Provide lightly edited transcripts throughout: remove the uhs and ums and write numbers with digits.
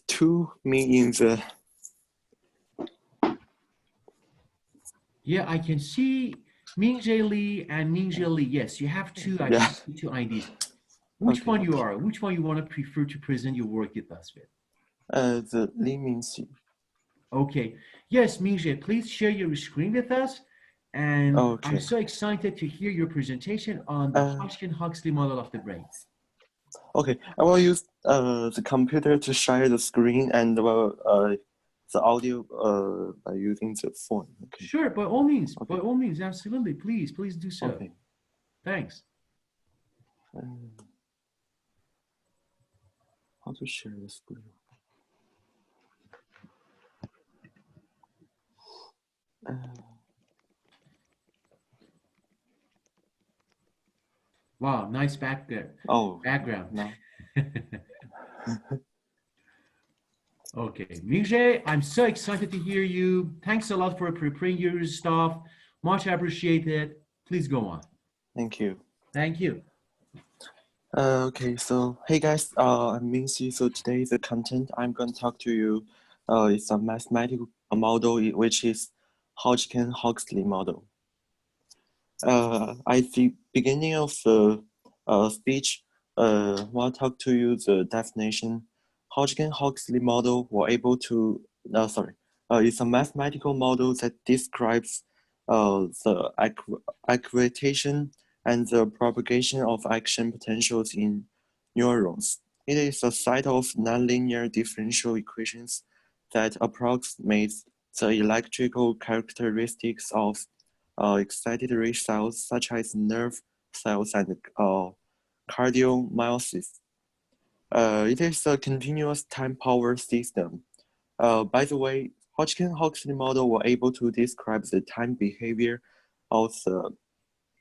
two me in the. Yeah, I can see Minxi Li and Minxi Li. Yes, you have two. I can Yeah. see two IDs. Which Okay. one you are? Which one you want to prefer to present your work with us with? The Minxi. Okay. Yes, Minxi, please share your screen with us. And I'm Okay. so excited to hear your presentation on the Hudgkin Huxley model of the brain. Okay. I will use the computer to share the screen and the audio by using the phone. Okay. Sure, Okay. by all means, absolutely. Please do so. Okay. Thanks. How to share the screen? Wow, nice background. Oh. Background. No. Okay, Minxi, I'm so excited to hear you. Thanks a lot for preparing your stuff. Much appreciated. Please go on. Thank you. Thank you. Okay, so hey guys, I'm Minxi. So today the content I'm going to talk to you is a mathematical model which is Hudgkin Huxley model. At the beginning of the speech, I'll talk to you the definition. Hudgkin Huxley model were able to it's a mathematical model that describes the accretion and the propagation of action potentials in neurons. It is a set of nonlinear differential equations that approximates the electrical characteristics of excitatory cells such as nerve cells and cardiomyocytes. It is a continuous time power system. By the way, Hudgkin-Huxley model were able to describe the time behavior of the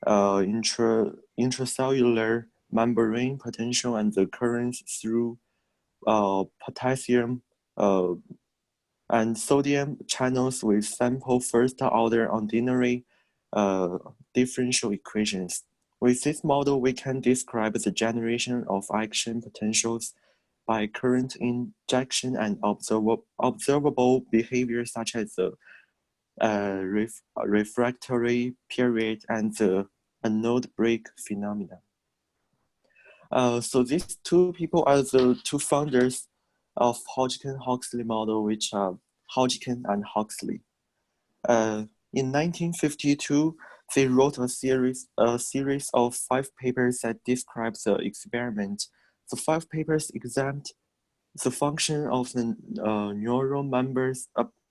intracellular membrane potential and the currents through potassium and sodium channels with simple first-order ordinary differential equations. With this model, we can describe the generation of action potentials by current injection and observable behavior such as the refractory period and the anode break phenomena. So these two people are the two founders of Hudgkin-Huxley model, which are Hudgkin and Huxley. In 1952, they wrote a series of 5 papers that describes the experiment. The 5 papers examined the function of the neural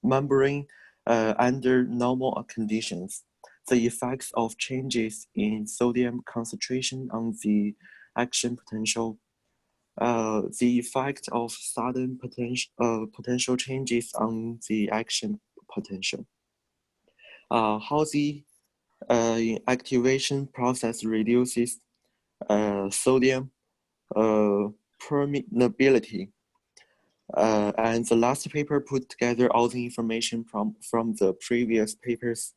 membrane under normal conditions, the effects of changes in sodium concentration on the action potential, the effect of sudden potential changes on the action potential, how the activation process reduces sodium permeability. And the last paper put together all the information from the previous papers,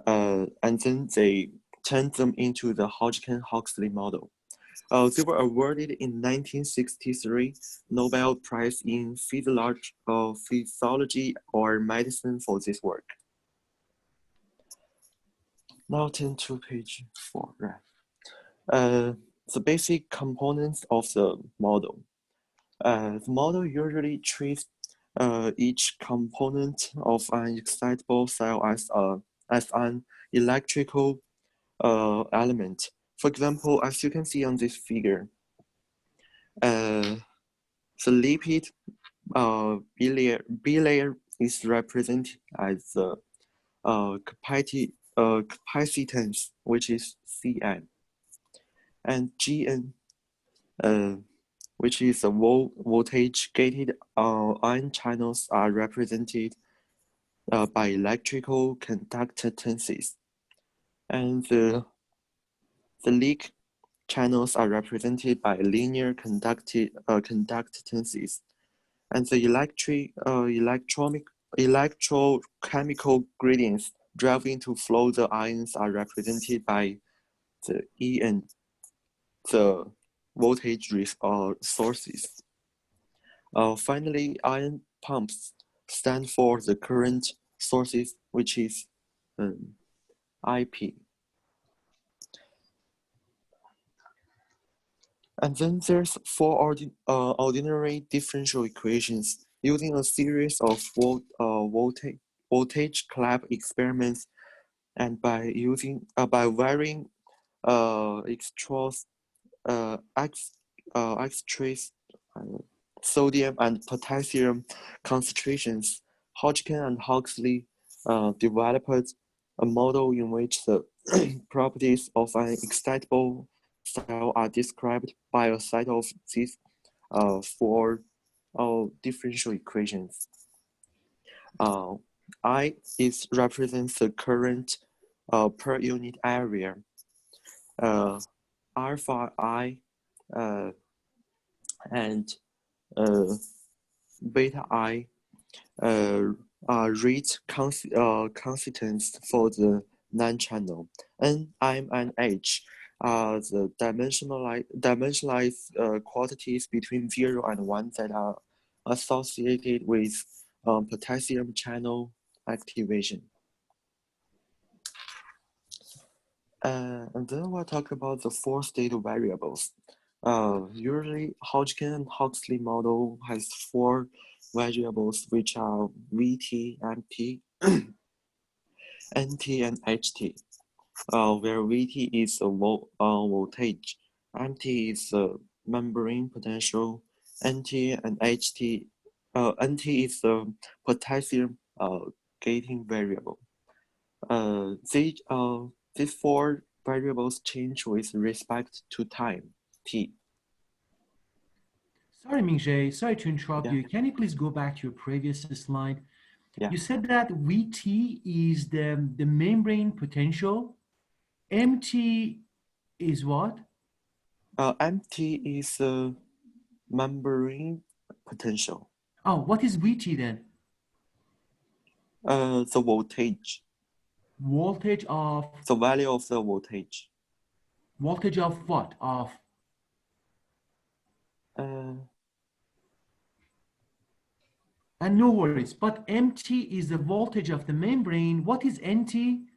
and then they turned them into the Hudgkin-Huxley model. They were awarded in 1963 Nobel Prize in Physiology or Medicine for this work. Now turn to page 4. Right. The basic components of the model. The model usually treats each component of an excitable cell as an electrical element. For example, as you can see on this figure, the lipid bilayer is represented as the capacitance, which is Cn, and Gn, which is the voltage-gated ion channels, are represented by electrical conductances, and the leak channels are represented by linear conductances, and the electrochemical gradients driving to flow the ions are represented by the En, the voltage sources. Finally, ion pumps stand for the current sources, which is IP. And then there's four ordinary differential equations using a series of voltage clamp experiments, and by varying extrace sodium and potassium concentrations, Hodgkin and Huxley developed a model in which the properties of an excitable cell are described by a set of these four differential equations. I represents the current per unit area. Alpha I and beta I rate constants for the non-channel. N, M, and H are the dimensionalized quantities between 0 and 1 that are associated with potassium channel activation. And then we'll talk about the four state variables. Usually, Hudgkin and Huxley model has four variables, which are VT, MT, NT, and HT, where VT is a voltage, MT is a membrane potential, NT and HT, NT is the potassium gating variable. These four variables change with respect to time, t. Sorry, Minxi, sorry to interrupt Yeah. you. Can you please go back to your previous slide? Yeah. You said that VT is the membrane potential. MT is what? MT is a membrane potential. Oh, what is VT then? The voltage. Voltage of The value of the voltage. voltage of what? Of and no worries. But MT is the voltage of the membrane. What is NT?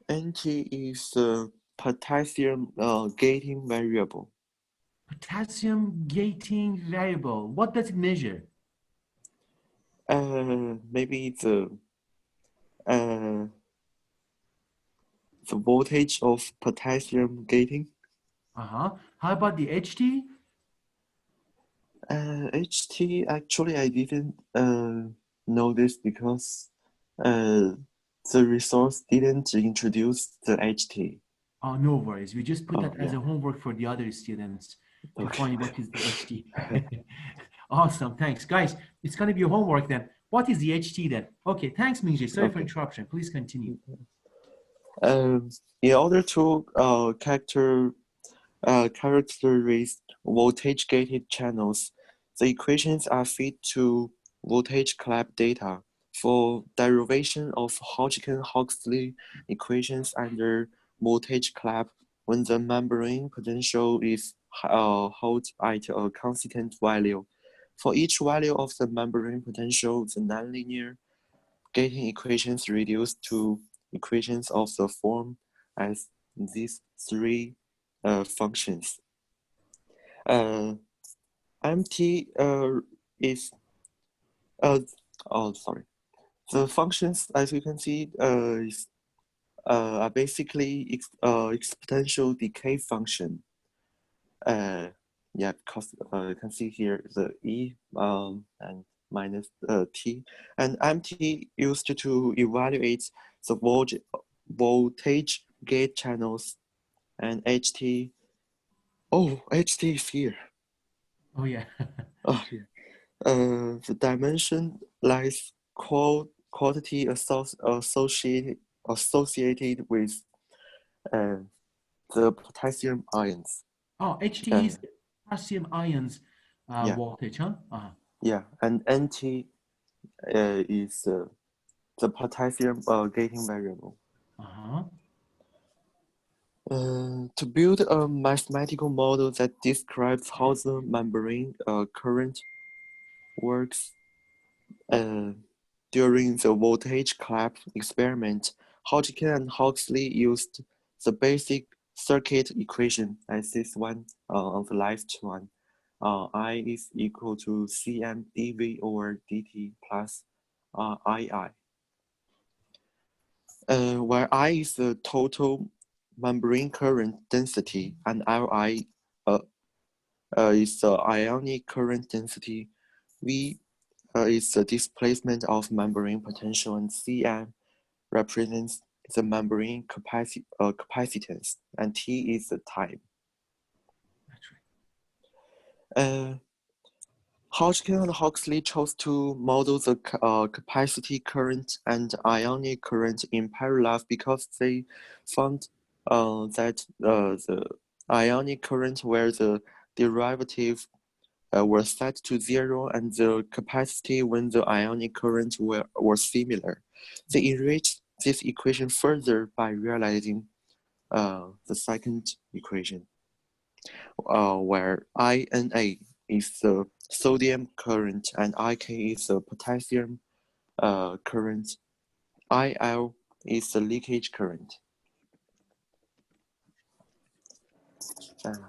NT is the potassium gating variable. Potassium gating variable. What does it measure? Maybe the voltage of potassium gating. How about the HT? HT, actually, I didn't know this because the resource didn't introduce the HT. Oh, no worries. We just put that as Yeah. a homework for the other students to Okay. find what is the HT. Awesome. Thanks. Guys, it's going to be your homework then. What is the HT then? Okay. Thanks, Minxi. Sorry for Okay. interruption. Please continue. In order to characterize voltage-gated channels, the equations are fed to voltage clamp data. For derivation of Hudgkin-Huxley equations under voltage clamp, when the membrane potential is held at a constant value. For each value of the membrane potential, the nonlinear gating equations reduce to equations of the form as these three functions. MT is the functions, as you can see, are basically exponential decay function. Because you can see here the E and minus T, and MT used to evaluate the voltage gate channels, and HT. Oh, HT is here. Oh, yeah. The dimension lies quantity associated with the potassium ions. Oh, HT is potassium ions Yeah. voltage, huh? Yeah, and NT is the potassium gating variable. To build a mathematical model that describes how the membrane current works during the voltage clamp experiment. Hudgkin and Huxley used the basic circuit equation as this one on the left one. I is equal to Cm dV over dt plus II, where I is the total membrane current density and Li is the ionic current density. V is the displacement of membrane potential, and Cm represents the membrane capacitance, and T is the time. That's right. Hudgkin and Huxley chose to model the capacity current and ionic current in parallel because they found that the ionic current where the derivative were set to zero and the capacity when the ionic current were similar. They enriched this equation further by realizing the second equation, where INA is the sodium current and IK is the potassium current. IL is the leakage current.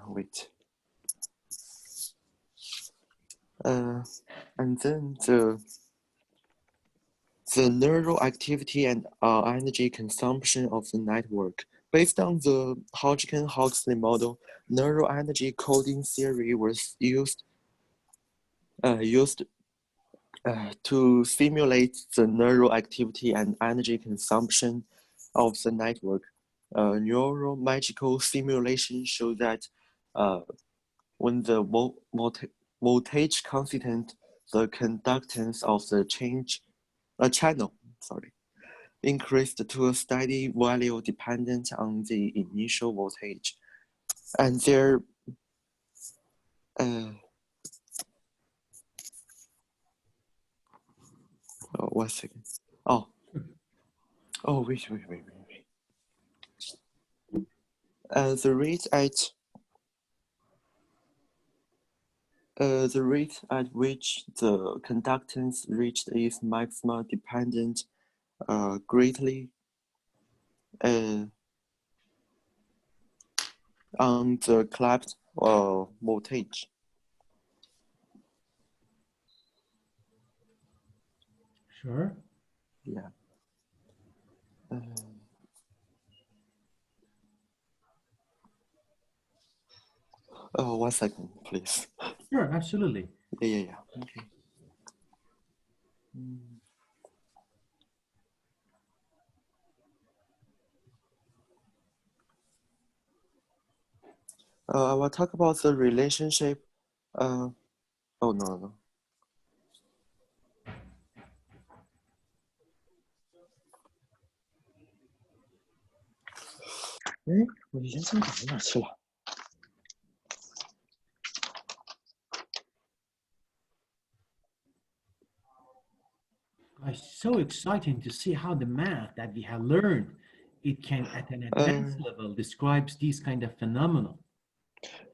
Wait. And then the neural activity and energy consumption of the network. Based on the Hudgkin-Huxley model, neural energy coding theory was used to simulate the neural activity and energy consumption of the network. Neural magical simulation show that when the voltage constant, the conductance of the channel, increased to a steady value dependent on the initial voltage. And there, 1 second. Oh, wait. The rate at which the conductance reached its maximum dependent greatly on the clamped voltage. Sure. Yeah. 1 second, please. Sure, absolutely. Yeah. Okay. I will talk about the relationship. Oh, no. 我延伸稿哪去了？ It's so exciting to see how the math that we have learned, it can at an advanced level describes these kind of phenomena.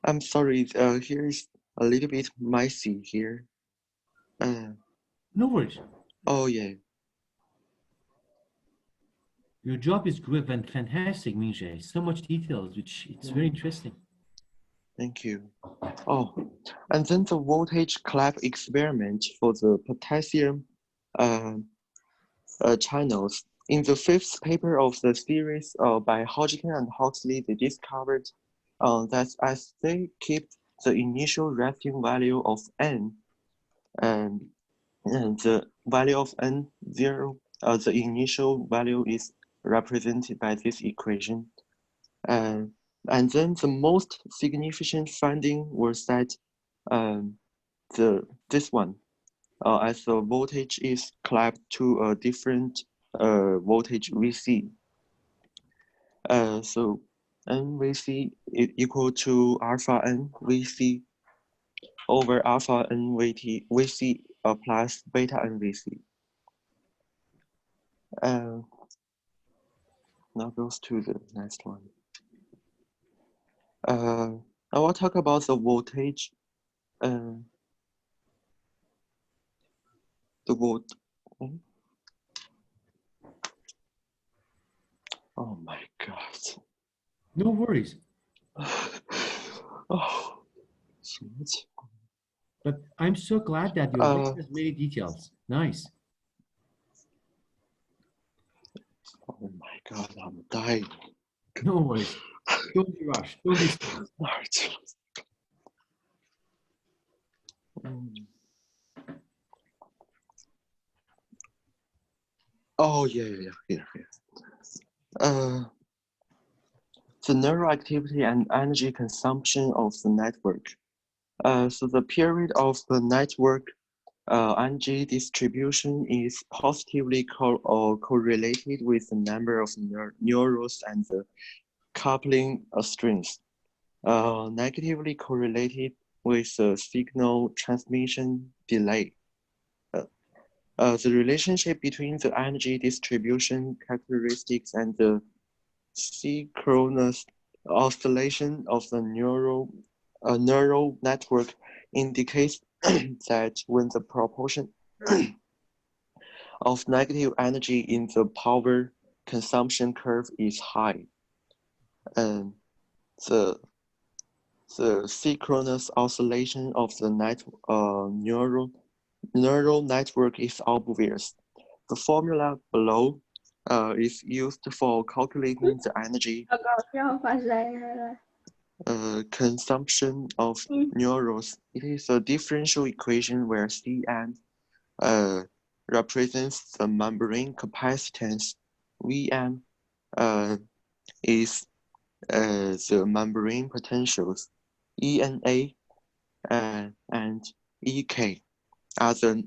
I'm sorry, here's a little bit messy here. No worries. Oh, yeah. Your job is great and fantastic, Minxi. So much details, which it's very interesting. Thank you. Oh, and then the voltage clamp experiment for the potassium channels. In the fifth paper of the series by Hudgkin and Huxley, they discovered that as they keep the initial resting value of n, and the value of n0, the initial value is represented by this equation. And then the most significant finding was that this one, as the voltage is clamped to a different voltage VC. So NVC is equal to alpha N VC over alpha N VC plus beta N VC. Now goes to the next one. I will talk about the voltage. would. Oh my God. No worries. Oh, 什么情况? But I'm so glad that your book has many details. Nice. Oh my God, I'm dying. No worries. Don't be rushed. Don't be stressed. Oh yeah, here. The neuroactivity and energy consumption of the network. So the period of the network energy distribution is positively correlated with the number of neurons and the coupling strings. Negatively correlated with the signal transmission delay. The relationship between the energy distribution characteristics and the synchronous oscillation of the neural network indicates that when the proportion of negative energy in the power consumption curve is high, and the synchronous oscillation of the neural network is obvious. The formula below is used for calculating the energy consumption of neurons. It is a differential equation where Cn represents the membrane capacitance. Vm is the membrane potentials. ENA and EK are the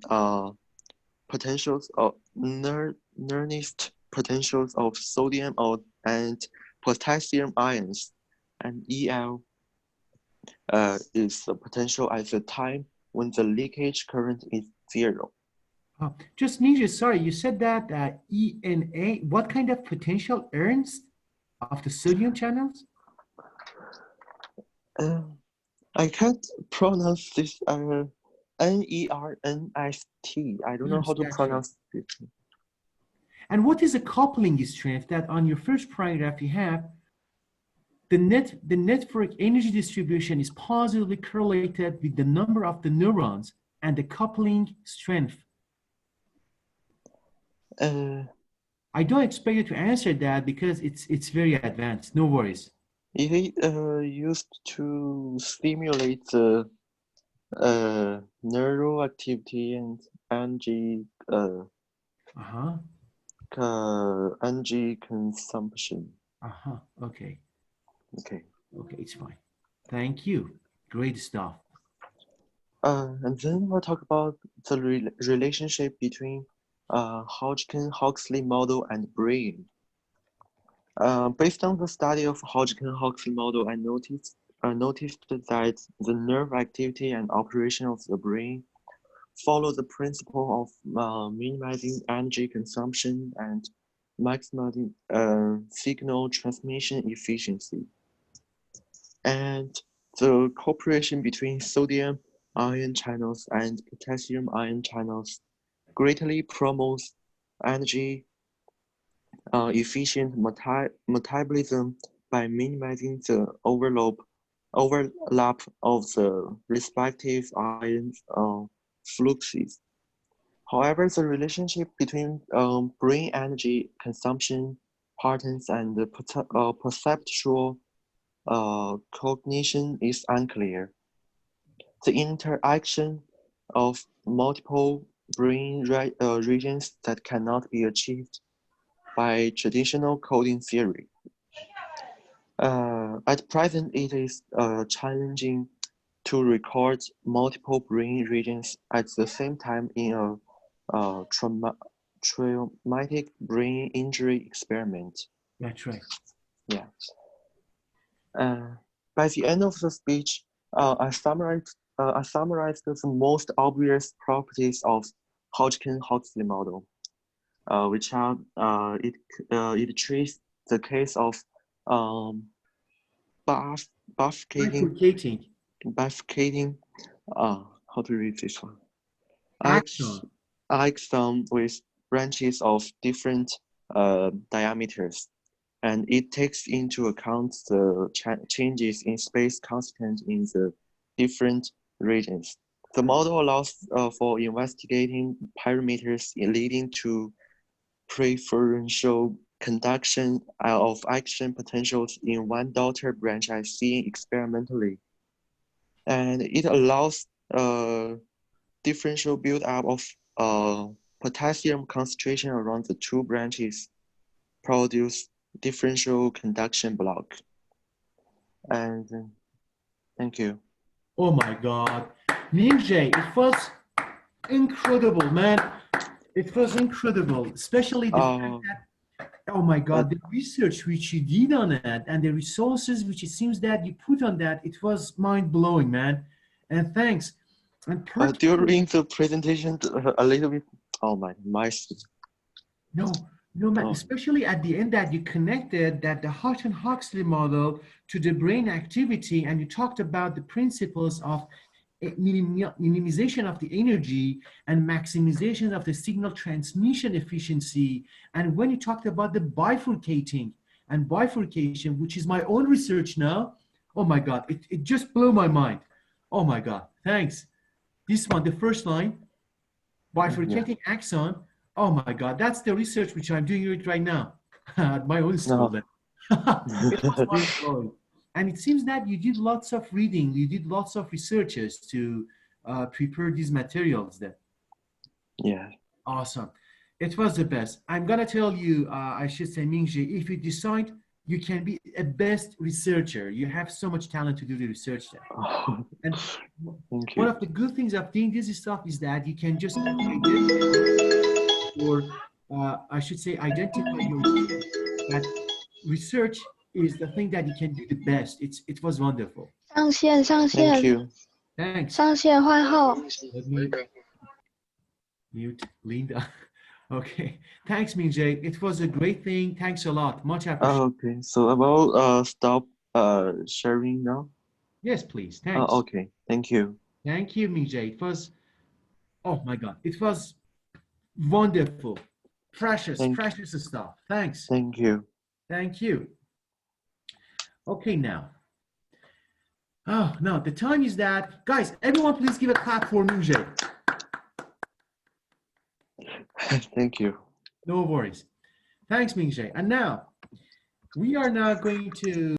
potentials of nearest potentials of sodium and potassium ions, and EL is the potential at the time when the leakage current is zero. Just Ninja, sorry, you said that ENA, what kind of potential earns of the sodium channels? I can't pronounce this NERNST. I don't know how to pronounce it. And what is a coupling strength that on your first paragraph you have the network energy distribution is positively correlated with the number of the neurons and the coupling strength? I don't expect you to answer that because it's very advanced. No worries. It is used to stimulate the neural activity and energy energy consumption. Okay. Okay. Okay, it's fine. Thank you. Great stuff. And then we'll talk about the relationship between Hudgkin Huxley model and brain. Based on the study of Hudgkin Huxley model, I noticed that the nerve activity and operation of the brain follow the principle of minimizing energy consumption and maximizing signal transmission efficiency. And the cooperation between sodium ion channels and potassium ion channels greatly promotes energy efficient metabolism by minimizing the overlap of the respective ion fluxes. However, the relationship between brain energy consumption patterns and the perceptual cognition is unclear. The interaction of multiple brain regions that cannot be achieved by traditional coding theory. At present, it is challenging to record multiple brain regions at the same time in a traumatic brain injury experiment. That's right. Yeah. By the end of the speech, I summarized the most obvious properties of Hudgkin Huxley model, which are it treats the case of bifurcating. How to read this one? Axon. axon with branches of different diameters, and it takes into account the changes in space constant in the different regions. The model allows for investigating parameters leading to preferential conduction of action potentials in one daughter branch as seen experimentally. And it allows differential build-up of potassium concentration around the two branches produce differential conduction block. And thank you. Oh my God. Minxi, it was incredible, man. It was incredible, especially the fact that, oh my God, the research which you did on it and the resources which it seems that you put on that, it was mind-blowing, man. And thanks. And during the presentation, a little bit, oh my, no, man, especially at the end that you connected that the Hudgkin Huxley model to the brain activity, and you talked about the principles of minimization of the energy and maximization of the signal transmission efficiency. And when you talked about the bifurcating and bifurcation, which is my own research now, oh my God, it just blew my mind. Oh my God, thanks. This one, the first line, bifurcating axon. Oh my God, that's the research which I'm doing it right now at my own school. No. It was mind-blowing. And it seems that you did lots of reading, you did lots of researches to prepare these materials then. Yeah. Awesome. It was the best. I'm going to tell you, I should say, Minxi, if you decide you can be a best researcher, you have so much talent to do the research there. And one of the good things of doing this stuff is that you can just identify, or I should say, identify your that research is the thing that you can do the best. It was wonderful. 上线上 Thank 线 you. Thanks. 上线换号。 Let me mute Linda. Okay. Thanks, Minxi. It was a great thing. Thanks a lot. Much appreciated. Okay. So about stop sharing now. Yes, please. Thanks. Okay. Thank you. Thank you, Minxi. It was, oh my God, it was wonderful. Precious stuff. Thanks. Thank you. Thank you. Okay, now. Oh, no, the time is that. Guys, everyone please give a clap for Minxi. Thank you. No worries. Thanks, Minxi. And now, we are now going to